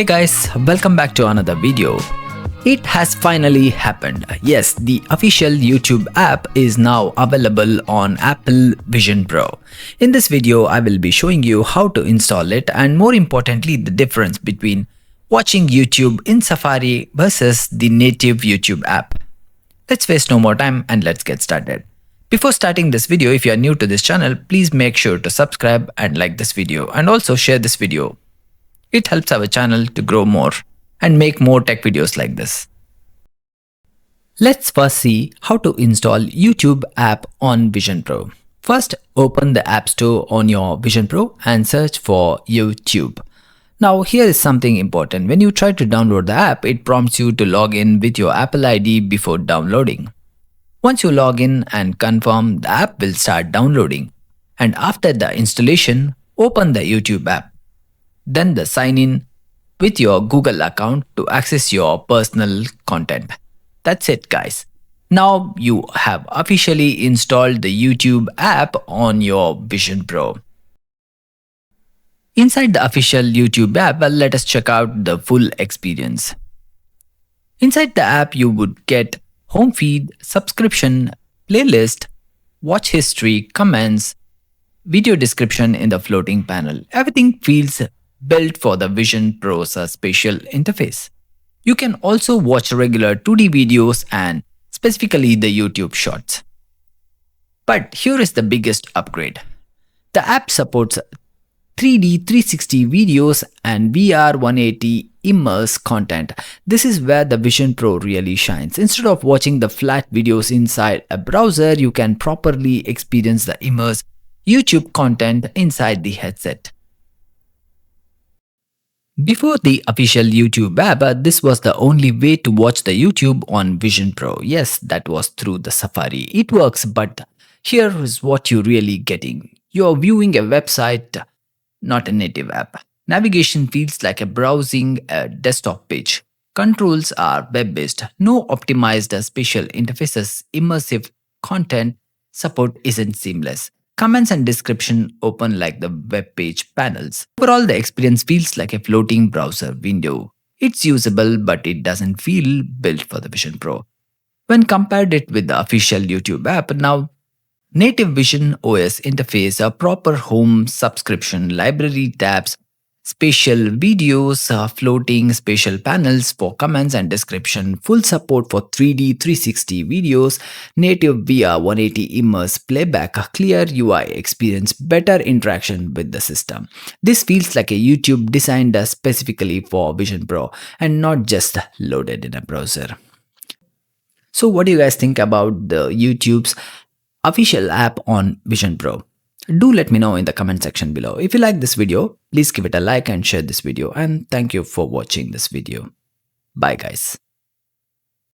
Hey guys, welcome back to another video. It has finally happened. Yes, the official YouTube app is now available on Apple Vision Pro. In this video, I will be showing you how to install it and more importantly, the difference between watching YouTube in Safari versus the native YouTube app. Let's waste no more time and let's get started. Before starting this video, if you are new to this channel, please make sure to subscribe and like this video and also share this video. It helps our channel to grow more and make more tech videos like this. Let's first see how to install YouTube app on Vision Pro. First, open the App Store on your Vision Pro and search for YouTube. Now here is something important. When you try to download the app, it prompts you to log in with your Apple ID before downloading. Once you log in and confirm, the app will start downloading. And after the installation, open the YouTube app. Then sign in with your Google account to access your personal content. That's it, guys. Now you have officially installed the YouTube app on your Vision Pro. Inside the official YouTube app, let us check out the full experience. Inside the app, you would get home feed, subscription, playlist, watch history, comments, video description in the floating panel. Everything feels built for the Vision Pro's spatial interface. You can also watch regular 2D videos and specifically the YouTube shorts. But here is the biggest upgrade. The app supports 3D 360 videos and VR 180 immerse content. This is where the Vision Pro really shines. Instead of watching the flat videos inside a browser, you can properly experience the immersive YouTube content inside the headset. Before the official YouTube app, this was the only way to watch the YouTube on Vision Pro. Yes, that was through the Safari. It works, but here is what you're really getting. You're viewing a website, not a native app. Navigation feels like a browsing a desktop page. Controls are web-based. No optimized spatial interfaces. Immersive content support isn't seamless. Comments and description open like the web page panels. Overall, the experience feels like a floating browser window. It's usable, but it doesn't feel built for the Vision Pro. When compared it with the official YouTube app, now native visionOS interface, a proper home subscription, library tabs, spatial videos, floating spatial panels for comments and description, full support for 3D 360 videos, native VR 180 immerse playback, a clear UI experience, better interaction with the system. This feels like a YouTube designed specifically for Vision Pro and not just loaded in a browser. So what do you guys think about the YouTube's official app on Vision Pro? Do let me know in the comment section below. If you like this video, please give it a like and share this video. And thank you for watching this video. Bye guys.